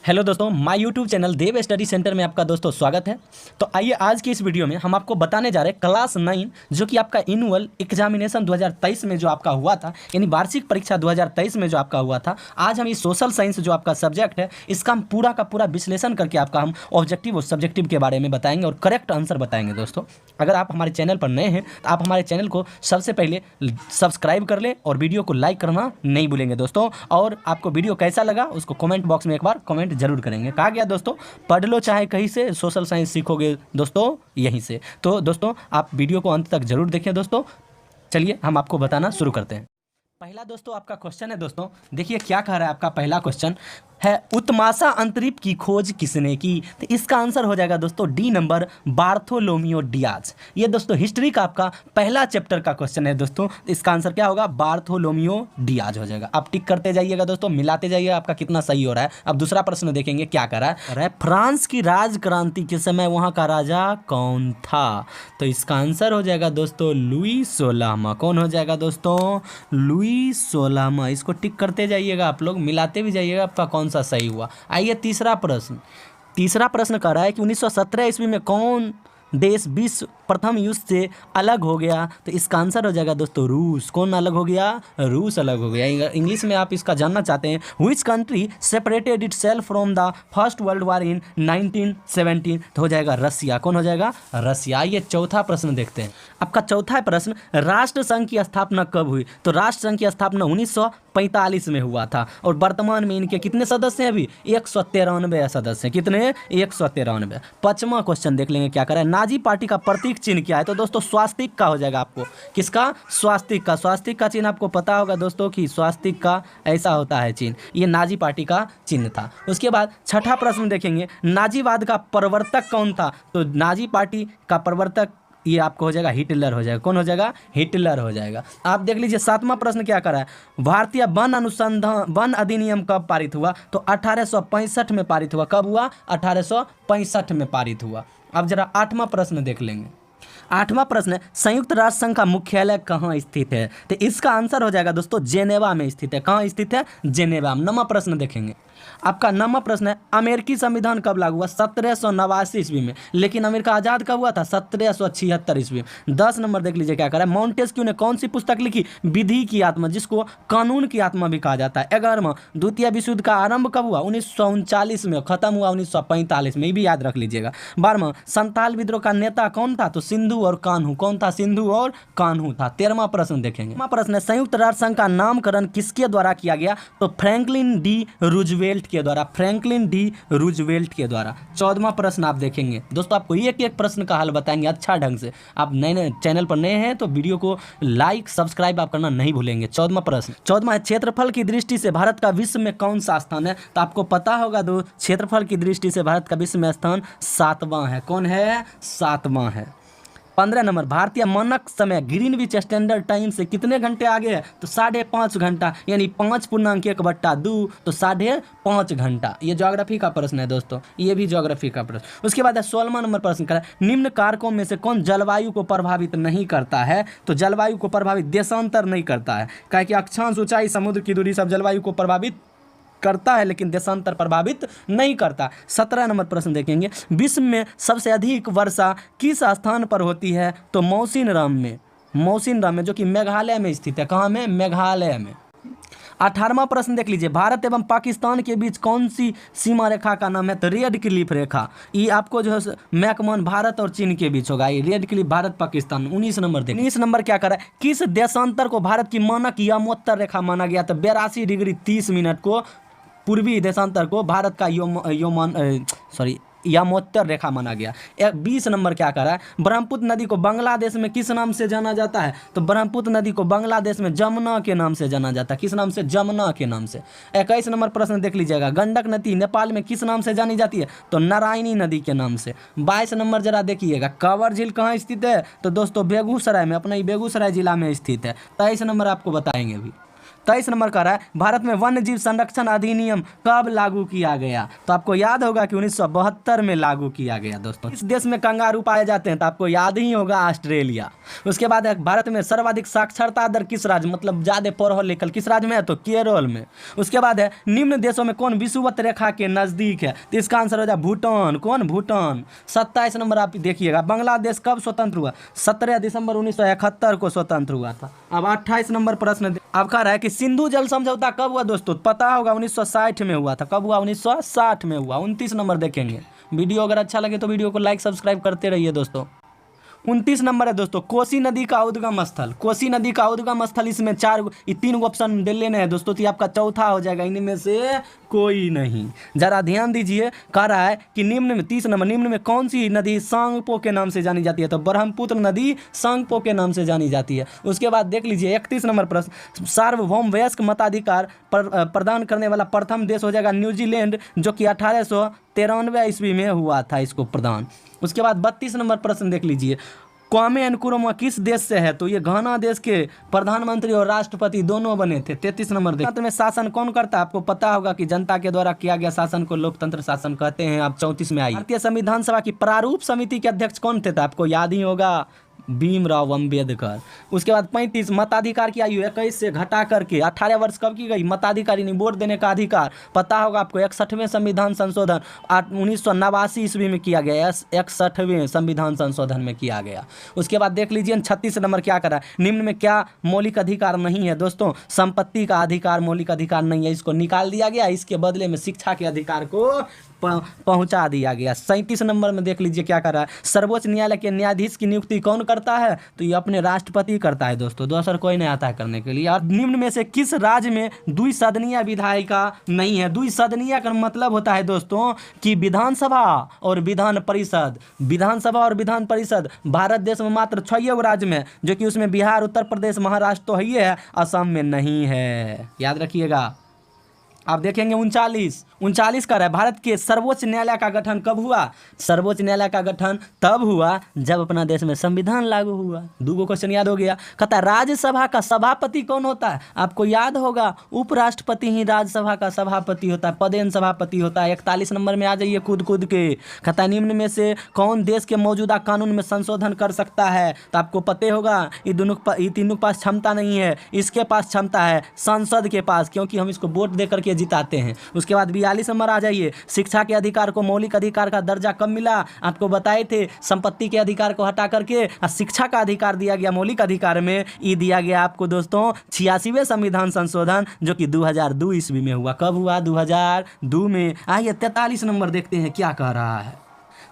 Hello दोस्तों, my YouTube channel Dev study centre में आपका दोस्तों स्वागत है। तो आइए आज की इस वीडियो में हम आपको बताने जा रहे हैं क्लास 9 जो कि आपका एनुअल एग्जामिनेशन 2023 में जो आपका हुआ था, यानी वार्षिक परीक्षा 2023 में जो आपका हुआ था। आज हम इस सोशल साइंस जो आपका सब्जेक्ट है इसका हम पूरा का पूरा विश्लेषण करके आपका हम ऑब्जेक्टिव और सब्जेक्टिव के बारे में बताएंगे और करेक्ट आंसर बताएंगे। दोस्तों अगर आप हमारे चैनल पर नए हैं तो आप हमारे चैनल को सबसे पहले सब्सक्राइब कर लें और वीडियो को लाइक करना नहीं भूलेंगे दोस्तों। और आपको वीडियो कैसा लगा उसको कमेंट बॉक्स में एक बार कमेंट जरूर करेंगे। कहा गया दोस्तों, पढ़ लो चाहे कहीं से, सोशल साइंस सीखोगे दोस्तों यहीं से। तो दोस्तों आप वीडियो को अंत तक जरूर देखें। दोस्तों चलिए हम आपको बताना शुरू करते हैं। पहला दोस्तों आपका क्वेश्चन है। दोस्तों देखिए क्या कह रहा है आपका पहला क्वेश्चन है, उत्माशा अंतरिक्ष की खोज किसने की? तो इसका आंसर हो जाएगा दोस्तों डी नंबर, बार्थोलोमियो डियाज। ये दोस्तों हिस्ट्री का आपका पहला चैप्टर का क्वेश्चन है दोस्तों। इसका आंसर क्या होगा? बार्थोलोमियो डियाज हो जाएगा। आप टिक करते जाइएगा दोस्तों, मिलाते जाइएगा आपका कितना सही हो रहा है। अब दूसरा प्रश्न देखेंगे क्या कर रहा है। फ्रांस की राज क्रांति के समय वहाँ का राजा कौन था? तो इसका आंसर हो जाएगा दोस्तों लुई 16वां। कौन हो जाएगा दोस्तों? लुई 16वां। इसको टिक करते जाइएगा आप लोग, मिलाते भी जाइएगा आपका कौन सा सही हुआ। आइए तीसरा प्रश्न कह रहा है कि 1917 ईस्वी में कौन देश विश्व प्रथम युद्ध से अलग हो गया? तो इसका आंसर हो जाएगा दोस्तों रूस। कौन अलग हो गया? रूस अलग हो गया। इंग्लिश में आप इसका जानना चाहते हैं, which country separated itself from the first world war in 1917? तो हो जाएगा रसिया। कौन हो जाएगा? रसिया। ये चौथा प्रश्न देखते हैं। आपका चौथा प्रश्न, राष्ट्र संघ की स्थापना कब हुई? तो राष्ट्र संघ की स्थापना 1945 में हुआ था और वर्तमान में इनके कितने सदस्य हैं? अभी 193 सदस्य हैं। कितने? 193। पांचवा क्वेश्चन देख लेंगे क्या करें। नाजी पार्टी का प्रतीक चिन्ह क्या है? तो दोस्तों स्वास्तिक का हो जाएगा। आपको किसका? स्वास्तिक का। स्वास्तिक का चिन्ह आपको पता होगा दोस्तों कि स्वास्तिक का ऐसा होता है चिन्ह, ये नाजी पार्टी का चिन्ह था। उसके बाद छठा प्रश्न देखेंगे, नाजीवाद का प्रवर्तक कौन था? तो नाजी पार्टी का प्रवर्तक ये आपको हो जाएगा हिटलर हो जाएगा। कौन हो जाएगा? हिटलर हो जाएगा। आप देख लीजिए सातवां प्रश्न क्या कर रहा है, भारतीय वन अधिनियम कब पारित हुआ? तो 1865 में पारित हुआ। कब हुआ? 1865 में पारित हुआ। अब जरा आठवां प्रश्न देख लेंगे। आठवां प्रश्न है, संयुक्त राष्ट्र संघ का मुख्यालय कहाँ स्थित है? तो इसका आंसर हो जाएगा दोस्तों जेनेवा में स्थित है। कहाँ स्थित है? जेनेवा में। नौवां प्रश्न देखेंगे। आपका नौवां प्रश्न है, अमेरिकी संविधान कब लागू हुआ? 1789 ईस्वी में। लेकिन अमेरिका आजाद कब हुआ था? 1776 ईस्वी में। 10 नंबर देख लीजिए क्या कह रहा है, मॉन्टेस्क्यू ने कौन सी पुस्तक लिखी? विधि की आत्मा, जिसको कानून की आत्मा भी कहा जाता है। 11वां, द्वितीय विश्व युद्ध का आरंभ कब हुआ? 1939 में। खत्म हुआ 1945 में। ये भी याद रख लीजिएगा। 12वां, संताल विद्रोह का नेता कौन था? तो सिंधु और कान्हू। कौन था? सिंधु और कान्हू था। 13वां प्रश्न देखेंगे। 13वां प्रश्न है, संयुक्त राष्ट्र संघ का नामकरण किसके द्वारा किया गया? तो फ्रैंकलिन डी रूजवेल्ट के द्वारा। फ्रैंकलिन डी रूजवेल्ट के द्वारा। 14वां प्रश्न आप देखेंगे दोस्तों, आपको एक एक प्रश्न का हल बताएंगे अच्छा ढंग से। आप नए चैनल पर नए हैं तो वीडियो को लाइक सब्सक्राइब आप करना नहीं भूलेंगे। 14वां प्रश्न, 14वां है, क्षेत्रफल की दृष्टि से भारत का विश्व में कौन सा स्थान है? तो आपको पता होगा क्षेत्रफल की दृष्टि से भारत का विश्व में स्थान 7वां है। कौन है? 7वां है। 15 नंबर, भारतीय मानक समय ग्रीनविच स्टैंडर्ड टाइम से कितने घंटे आगे है? तो 5.5 घंटा, यानी 5.1/2 तो 5.5 घंटा। ये ज्योग्राफी का प्रश्न है दोस्तों, ये भी ज्योग्राफी का प्रश्न। उसके बाद 16वां नंबर प्रश्न करा, निम्न कारकों में से कौन जलवायु को प्रभावित नहीं करता है? तो जलवायु को प्रभावित देशांतर नहीं करता है, क्या कि अक्षांश, ऊंचाई, समुद्र की दूरी सब जलवायु को प्रभावित करता है लेकिन देशांतर प्रभावित नहीं करता। 17 नंबर प्रश्न देखेंगे, विश्व में सबसे अधिक वर्षा किस स्थान पर होती है? तो मौसिनराम में। मौसिनराम में, जो कि मेघालय में स्थित है। कहाँ में? मेघालय में। 18वां प्रश्न देख लीजिए, भारत एवं पाकिस्तान के बीच कौन सी सीमा रेखा का नाम है? तो रेड क्लिफ रेखा। ये आपको जो है मैकमोहन भारत और चीन के बीच होगा। ये red Cliff Bharat Pakistan. 19 number देख। 19 नंबर क्या कर रहा है, किस देशांतर को भारत की मानक यमोत्तर रेखा माना गया? तो 82 डिग्री 30 मिनट को पूर्वी देशांतर को भारत का यमोत्तर रेखा माना गया। 20 नंबर क्या कर रहा है, ब्रह्मपुत्र नदी को बांग्लादेश में किस नाम से जाना जाता है? तो ब्रह्मपुत्र नदी को बांग्लादेश में जमुना के नाम से जाना जाता है। किस नाम से? जमुना के नाम से। 21 नंबर प्रश्न देख लीजिएगा, गंडक नदी नेपाल में किस नाम से जानी जाती है? तो नारायणी नदी के नाम से। 22 नंबर जरा देखिएगा, कांवर झील कहाँ स्थित है? तो दोस्तों बेगूसराय में, अपना ही बेगूसराय जिला में स्थित है। 23 नंबर आपको बताएंगे अभी। 23 नंबर का रहा है भारत में वन्य जीव संरक्षण अधिनियम कब लागू किया गया? तो आपको याद होगा कि 1972 में लागू किया गया दोस्तों। इस देश में कंगारू पाए जाते हैं तो आपको याद ही होगा ऑस्ट्रेलिया। उसके बाद भारत में सर्वाधिक साक्षरता दर किस राज्य, मतलब ज्यादा पढ़ल लिखल किस राज्य में है? तो केरल में। उसके बाद है निम्न देशों में कौन विषुवत रेखा के नजदीक है? तो इसका आंसर हो जाए भूटान। कौन? भूटान। 27 नंबर आप देखिएगा बांग्लादेश कब स्वतंत्र हुआ? 17 दिसंबर 1971 को स्वतंत्र हुआ था। अब 28 नंबर प्रश्न अब कह रहा है कि सिंधु जल समझौता कब हुआ दोस्तों? पता होगा 1960 में हुआ था। कब हुआ? 1960 में हुआ। 29 नंबर देखेंगे। वीडियो अगर अच्छा लगे तो वीडियो को लाइक सब्सक्राइब करते रहिए दोस्तों। 29 नंबर है दोस्तों कोसी नदी का उद्गम स्थल। कोसी नदी का उद्गम स्थल इसमें 3 ऑप्शन दे लेने हैं दोस्तों, तो ये आपका चौथा हो जाएगा, इनमें से कोई नहीं। जरा ध्यान दीजिए, कह रहा है कि निम्न में 30 नंबर निम्न में कौन सी नदी सांगपो के नाम से जानी जाती है? तो ब्रह्मपुत्र नदी सांगपो के नाम से जानी जाती है। उसके बाद देख लीजिए 31 नंबर प्रश्न सार्वभौम वयस्क मताधिकार प्रदान करने वाला प्रथम देश हो जाएगा न्यूजीलैंड, जो कि 1893 ईस्वी में हुआ था इसको प्रदान। उसके बाद 32 नंबर प्रश्न देख लीजिए क्वामे नक्रुमा किस देश से है? तो ये घाना देश के प्रधानमंत्री और राष्ट्रपति दोनों बने थे। 33 नंबर लोकतंत्र में शासन कौन करता है? आपको पता होगा कि जनता के द्वारा किया गया शासन को लोकतंत्र शासन कहते हैं। आप 34 में आइए। भारतीय संविधान सभा की प्रारूप समिति के अध्यक्ष कौन थे? तो आपको याद ही होगा भीमराव अंबेडकर। उसके बाद 35 मताधिकार की आयु 21 से घटा करके 18 वर्ष कब की गई? मताधिकार यानी वोट देने का अधिकार पता होगा आपको 61वें संविधान संशोधन 1989 ईस्वी में किया गया। 61वें संविधान संशोधन में किया गया। उसके बाद देख लीजिए 36 नंबर क्या करा? निम्न में क्या मौलिक अधिकार नहीं है दोस्तों? संपत्ति का अधिकार मौलिक अधिकार नहीं है, इसको निकाल दिया गया। इसके बदले में शिक्षा के अधिकार को पहुंचा दिया गया। 37 नंबर में देख लीजिए क्या कर रहा है? सर्वोच्च न्यायालय के न्यायाधीश की नियुक्ति कौन करता है? तो ये अपने राष्ट्रपति करता है दोस्तों, दूसरा कोई नहीं आता है करने के लिए। और निम्न में से किस राज्य में द्विसदनीय विधायिका नहीं है? द्विसदनीय का मतलब होता है दोस्तों कि विधानसभा और विधान परिषद। विधानसभा और विधान परिषद भारत देश में मात्र 6 राज्य में, जो कि उसमें बिहार, उत्तर प्रदेश, महाराष्ट्र तो है, असम में नहीं है, याद रखिएगा। आप देखेंगे 39 का है भारत के सर्वोच्च न्यायालय का गठन कब हुआ? सर्वोच्च न्यायालय का गठन तब हुआ जब अपना देश में संविधान लागू हुआ। 2 क्वेश्चन याद हो गया। कहता राज्यसभा का सभापति कौन होता है? आपको याद होगा उपराष्ट्रपति ही राज्यसभा का सभापति होता है, पदेन सभापति होता है। 41 नंबर में आ जाइए कूद के। कहता निम्न में से कौन देश के मौजूदा कानून में संशोधन कर सकता है? तो आपको पता होगा ये तीनों के पास क्षमता नहीं है, इसके पास क्षमता है संसद के पास, क्योंकि हम इसको वोट दे करके जिताते हैं। उसके बाद 42 नंबर आ जाइए शिक्षा के अधिकार को मौलिक अधिकार का दर्जा कब मिला? आपको बताए थे संपत्ति के अधिकार को हटा करके शिक्षा का अधिकार दिया गया मौलिक अधिकार में। ये दिया गया आपको दोस्तों 86वें संविधान संशोधन, जो कि 2002 ईस्वी में हुआ। कब हुआ? 2002 में। आइए 43 नंबर देखते हैं क्या कह रहा है।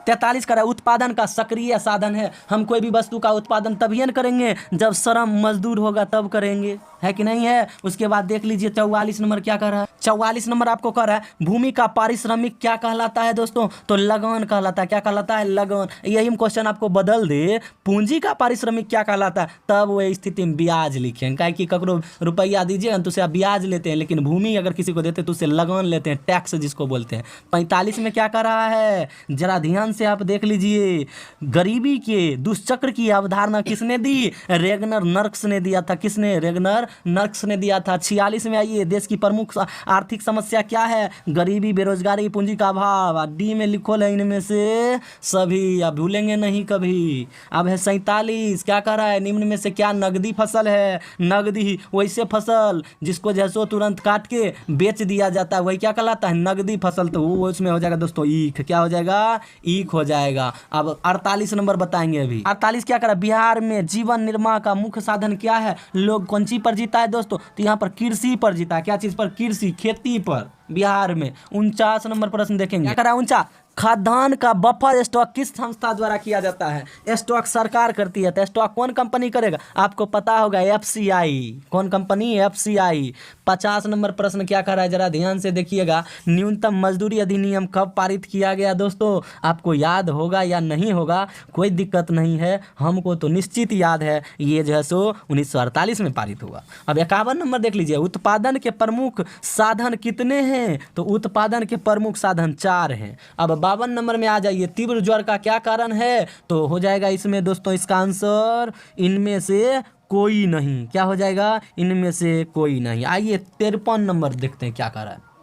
43 का उत्पादन का सक्रिय साधन है। हम कोई भी वस्तु का उत्पादन तभी न करेंगे जब श्रम मजदूर होगा तब करेंगे, है कि नहीं है? उसके बाद देख लीजिए 44 नंबर क्या कर रहा है? 44 नंबर आपको कह रहा है भूमि का पारिश्रमिक क्या कहलाता है दोस्तों? तो लगान कहलाता है। क्या कहलाता है? लगान। यही क्वेश्चन आपको बदल दे पूंजी का पारिश्रमिक क्या कहलाता है, तब वो स्थिति में ब्याज लिखें। क्या कि ककरो रुपया दीजिए तो उसे आप ब्याज लेते हैं, लेकिन भूमि अगर किसी को देते तो उसे लगान लेते हैं, टैक्स जिसको बोलते हैं। 45 में क्या कर रहा है? जरा ध्यान से आप देख लीजिए। गरीबी के दुष्चक्र की अवधारणा किसने दी? रेगनर नर्क्स ने दिया था। किसने? रेगनर नर्क्स ने दिया था। 46 में आइए देश की प्रमुख आर्थिक समस्या क्या है? गरीबी, बेरोजगारी, पूंजी का अभाव। डी में लिखो है इनमें से सभी, आप भूलेंगे नहीं कभी। अब है 47 क्या कह रहा है? निम्न में से क्या नगदी फसल है? नगदी वैसे फसल जिसको जैसो तुरंत काट के बेच दिया जाता है, वही क्या कहलाता है? नगदी फसल। तो वो उसमें हो जाएगा दोस्तों ईख। क्या हो जाएगा? ईख हो जाएगा। अब 48 नंबर बताएंगे अभी। 48 क्या करा? बिहार में जीवन निर्वाह का मुख्य साधन क्या है? लोग कौन सी पर जीता है दोस्तों? तो यहाँ पर कृषि पर जीता है। क्या चीज पर? कृषि, खेती पर बिहार में। 49 नंबर प्रश्न देखेंगे। क्या करा? 49 खाद्यान्न का बफर स्टॉक किस संस्था द्वारा किया जाता है? स्टॉक सरकार करती है। तो स्टॉक कौन कंपनी करेगा? आपको पता होगा एफसीआई। कौन कंपनी? एफसीआई। 50 नंबर प्रश्न क्या कर रहा है? जरा ध्यान से देखिएगा। न्यूनतम मजदूरी अधिनियम कब पारित किया गया दोस्तों? आपको याद होगा या नहीं होगा कोई दिक्कत नहीं है, हमको तो निश्चित याद है। ये जो है सो 1948 में पारित हुआ। अब 51 नंबर देख लीजिए। उत्पादन के प्रमुख साधन कितने हैं? तो उत्पादन के प्रमुख साधन 4 हैं। अब 52 नंबर में आ जाइए। तीव्र ज्वर का क्या कारण है? तो हो जाएगा इसमें दोस्तों इसका आंसर इनमें से कोई नहीं, क्या हो जाएगा, इनमें से कोई नहीं। आइए 53 नंबर देखते हैं क्या कर रहा है।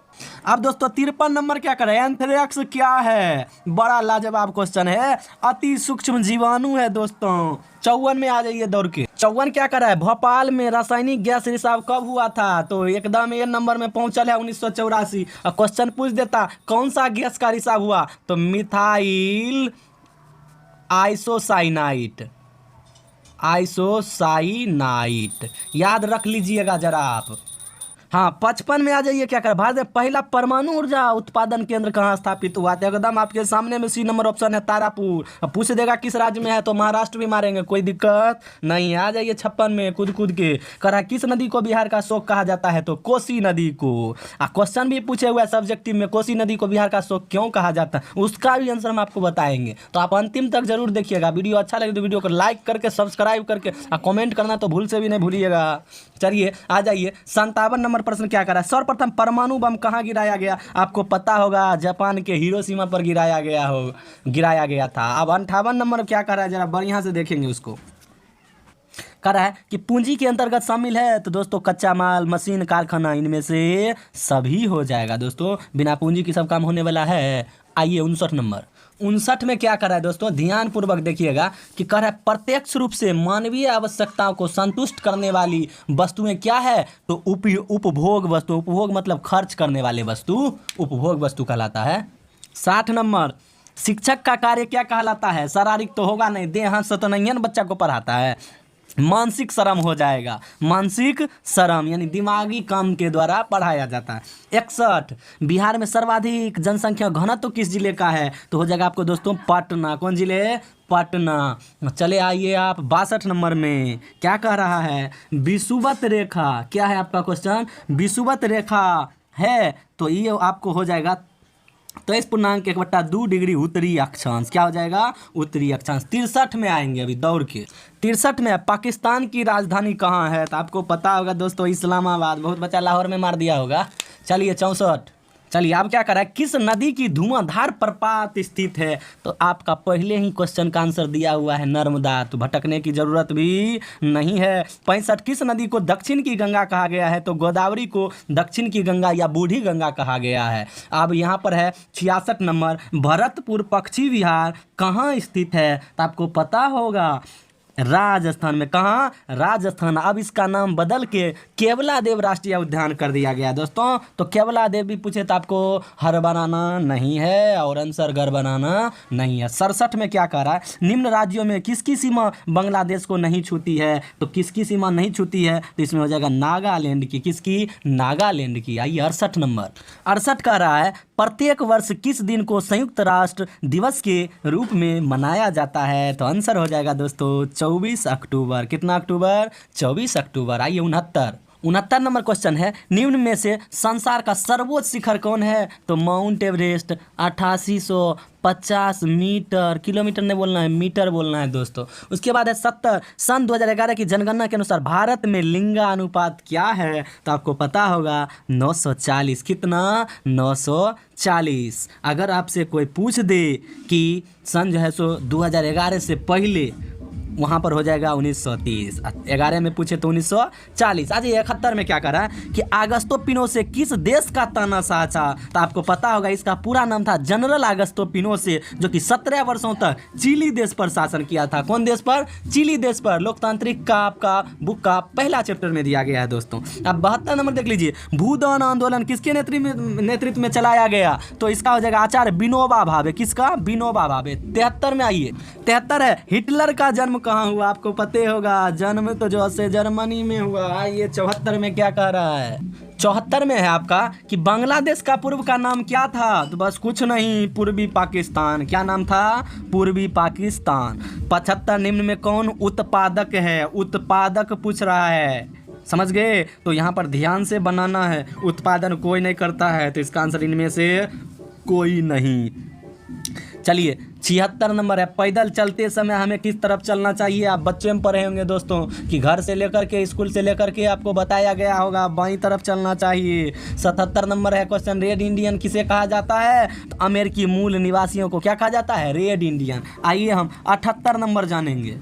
अब दोस्तों 53 नंबर क्या कर रहा है, एंथ्रेक्स क्या है, बड़ा लाजवाब क्वेश्चन है, अति सूक्ष्म जीवाणु है दोस्तों। 54 में आ जाइए दौड़ के। 54 क्या कर रहा है, भोपाल में रासायनिक गैस रिसाव कब हुआ था, तो एकदम ए नंबर में पहुंचल है 1984। और क्वेश्चन पूछ देता कौन सा गैस का रिसाव हुआ, तो मिथाइल आइसोसाइनाइट, आइसोसाइनाइट याद रख लीजिएगा जरा आप। हाँ 55 में आ जाइए, क्या कर भारत में पहला परमाणु ऊर्जा उत्पादन केंद्र कहाँ स्थापित हुआ था, एकदम आपके सामने में सी नंबर ऑप्शन है तारापुर। अब पूछ देगा किस राज्य में है, तो महाराष्ट्र भी मारेंगे, कोई दिक्कत नहीं। आ जाइए 56 में कूद कूद के। करा किस नदी को बिहार का शोक कहा जाता है, तो कोसी नदी को। क्वेश्चन भी पूछे हुए सब्जेक्टिव में, कोसी नदी को बिहार का शोक क्यों कहा जाता है, उसका भी आंसर हम आपको बताएंगे, तो आप अंतिम तक जरूर देखिएगा। वीडियो अच्छा लगे तो वीडियो को लाइक करके सब्सक्राइब करके कमेंट करना तो भूल से भी नहीं भूलिएगा। चलिए आ जाइए 57 नंबर प्रश्न क्या करा है, सर्वप्रथम परमाणु बम कहाँ गिराया गया, आपको पता होगा जापान के हिरोशिमा पर गिराया गया था। अब 58 नंबर क्या कर रहा है, जरा बढ़िया से देखेंगे उसको। कह रहा है कि पूंजी के अंतर्गत शामिल है, तो दोस्तों कच्चा माल, मशीन, कारखाना, इनमें से सभी हो जाएगा दोस्तों, बिना पूंजी की सब काम होने वाला है। आइए 59 नंबर। 59 में क्या कर रहा है दोस्तों, ध्यान पूर्वक देखिएगा कि कह रहा है प्रत्यक्ष रूप से मानवीय आवश्यकताओं को संतुष्ट करने वाली वस्तुएं क्या है, तो उपभोग वस्तु। उपभोग मतलब खर्च करने वाले वस्तु, उपभोग वस्तु कहलाता है। 60 नंबर, शिक्षक का कार्य क्या कहलाता है, शारीरिक तो होगा नहीं, देह हाथ से तो नहीं है ना बच्चा को पढ़ाता है, मानसिक श्रम हो जाएगा। मानसिक श्रम यानी दिमागी काम के द्वारा पढ़ाया जाता है। 61, बिहार में सर्वाधिक जनसंख्या घनत्व किस जिले का है, तो हो जाएगा आपको दोस्तों पटना। कौन जिले, पटना। चले आइए आप 62 नंबर में क्या कह रहा है, विषुवत रेखा क्या है आपका क्वेश्चन, विषुवत रेखा है, तो ये आपको हो जाएगा 23.1/2 डिग्री उत्तरी अक्षांश, क्या हो जाएगा, उत्तरी अक्षांश। 63 में आएंगे अभी दौड़ के। 63 में पाकिस्तान की राजधानी कहाँ है, तो आपको पता होगा दोस्तों इस्लामाबाद, बहुत बच्चा लाहौर में मार दिया होगा। चलिए 64। चलिए आप क्या कर रहा है, किस नदी की धुआंधार प्रपात स्थित है, तो आपका पहले ही क्वेश्चन का आंसर दिया हुआ है नर्मदा, तो भटकने की जरूरत भी नहीं है। 65, किस नदी को दक्षिण की गंगा कहा गया है, तो गोदावरी को दक्षिण की गंगा या बूढ़ी गंगा कहा गया है। अब यहाँ पर है 66 नंबर, भरतपुर पक्षी विहार कहाँ स्थित है, तो आपको पता होगा राजस्थान में। कहाँ, राजस्थान। अब इसका नाम बदल के केवला देव राष्ट्रीय उद्यान कर दिया गया दोस्तों। तो केवला देव भी पूछे तो आपको हर बनाना नहीं है और आंसर घर बनाना नहीं है। 67 में क्या कह रहा है, निम्न राज्यों में किसकी सीमा बांग्लादेश को नहीं छूती है, तो किसकी सीमा नहीं छूती है, तो इसमें हो जाएगा नागालैंड की। किसकी, नागालैंड की। आइए 68 नंबर। 68 कह रहा है प्रत्येक वर्ष किस दिन को संयुक्त राष्ट्र दिवस के रूप में मनाया जाता है, तो आंसर हो जाएगा दोस्तों 24 अक्टूबर। कितना अक्टूबर, 24 अक्टूबर। आइए 69 नंबर क्वेश्चन है, निम्न में से संसार का सर्वोच्च शिखर कौन है, तो माउंट एवरेस्ट 8850 मीटर, किलोमीटर नहीं बोलना है, मीटर बोलना है दोस्तों। उसके बाद है 70, सन 2011 की जनगणना के अनुसार भारत में लिंगानुपात क्या है, तो आपको पता होगा 940। कितना, 940। अगर आपसे कोई पूछ दे कि सन जो है सो 2011 से पहले, वहाँ पर हो जाएगा 1930। 11 में पूछे तो 1940। आज 71 में क्या कर रहा है कि आगस्तो पिनोसे किस देश का तानाशाह था, तो आपको पता होगा इसका पूरा नाम था जनरल आगस्तो पिनोसे, जो कि 17 वर्षों तक चिली देश पर शासन किया था। कौन देश पर, चिली देश पर। लोकतांत्रिक का आपका बुक का पहला चैप्टर में दिया गया है दोस्तों। अब 72 नंबर देख लीजिए, भूदान आंदोलन किसके नेतृत्व में चलाया गया, तो इसका हो जाएगा आचार्य विनोबा भावे। किसका, विनोबा भावे। 73 में आइए, 73 है हिटलर का जन्म कहाँ हुआ, आपको पते होगा, जन्म तो जो से जर्मनी में हुआ। ये 74 में क्या कह रहा है, 74 में है आपका कि बांग्लादेश का पूर्व का नाम क्या था, तो बस कुछ नहीं, पूर्वी पाकिस्तान। क्या नाम था, पूर्वी पाकिस्तान। 75, निम्न में कौन उत्पादक है, उत्पादक पूछ रहा है, समझ गए, तो यहाँ पर ध्यान से बनाना है। उत्पादन कोई नहीं करता है, तो इसका आंसर इनमें से कोई नहीं। चलिए 76 नंबर है, पैदल चलते समय हमें किस तरफ चलना चाहिए। आप बच्चे में पढ़े होंगे दोस्तों कि घर से लेकर के, स्कूल से लेकर के आपको बताया गया होगा बाईं तरफ चलना चाहिए। 77 नंबर है क्वेश्चन, रेड इंडियन किसे कहा जाता है, तो अमेरिकी मूल निवासियों को क्या कहा जाता है, रेड इंडियन। आइए हम 78 नंबर जानेंगे।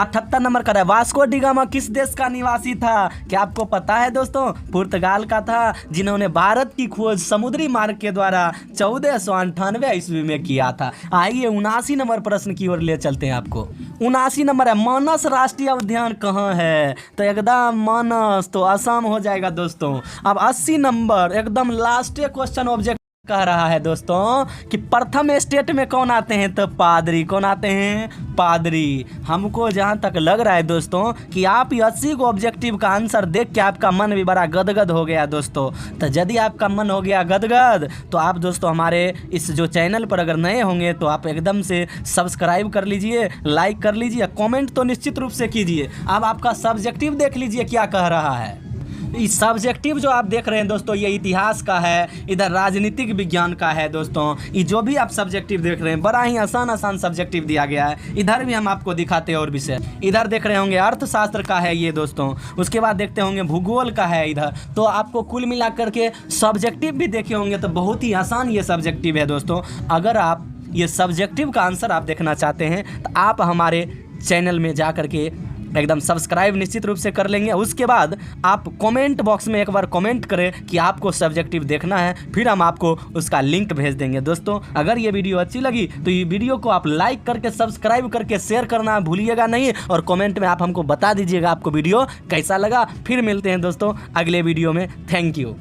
78 नंबर का है, वास्को डी गामा किस देश का निवासी था? क्या आपको पता है दोस्तों? पुर्तगाल का था, जिन्होंने भारत की खोज समुद्री मार्ग के द्वारा 1498 ईस्वी में किया था। आइए 79 नंबर प्रश्न की ओर ले चलते हैं आपको। 79 नंबर है, मानस राष्ट्रीय उद्यान कहाँ है? तो एकदम मानस तो असम हो जाएगा दोस्तों। अब 80 नंबर एकदम लास्ट क्वेश्चन ऑब्जेक्ट कह रहा है दोस्तों कि प्रथम स्टेट में कौन आते हैं? तो पादरी। कौन आते हैं? पादरी। हमको जहां तक लग रहा है दोस्तों कि आप 80 को ऑब्जेक्टिव का आंसर देख के आपका मन भी बड़ा गदगद हो गया दोस्तों। तो यदि आपका मन हो गया गदगद तो आप दोस्तों हमारे इस जो चैनल पर अगर नए होंगे तो आप एकदम से सब्सक्राइब कर लीजिए, लाइक कर लीजिए, कमेंट तो निश्चित रूप से कीजिए। अब आपका सब्जेक्टिव देख लीजिए क्या कह रहा है। इस सब्जेक्टिव जो आप देख रहे हैं दोस्तों, ये इतिहास का है, इधर राजनीतिक विज्ञान का है दोस्तों। ये जो भी आप सब्जेक्टिव देख रहे हैं बड़ा ही आसान सब्जेक्टिव दिया गया है। इधर भी हम आपको दिखाते हैं और विषय, इधर देख रहे होंगे अर्थशास्त्र का है ये दोस्तों। उसके बाद देखते होंगे भूगोल का है इधर। तो आपको कुल मिलाकर के सब्जेक्टिव भी देखे होंगे तो बहुत ही आसान ये सब्जेक्टिव है दोस्तों। अगर आप ये सब्जेक्टिव का आंसर आप देखना चाहते हैं तो आप हमारे चैनल में जा कर के एकदम सब्सक्राइब निश्चित रूप से कर लेंगे। उसके बाद आप कमेंट बॉक्स में एक बार कमेंट करें कि आपको सब्जेक्टिव देखना है, फिर हम आपको उसका लिंक भेज देंगे दोस्तों। अगर ये वीडियो अच्छी लगी तो ये वीडियो को आप लाइक करके सब्सक्राइब करके शेयर करना भूलिएगा नहीं, और कमेंट में आप हमको बता दीजिएगा आपको वीडियो कैसा लगा। फिर मिलते हैं दोस्तों अगले वीडियो में। Thank you.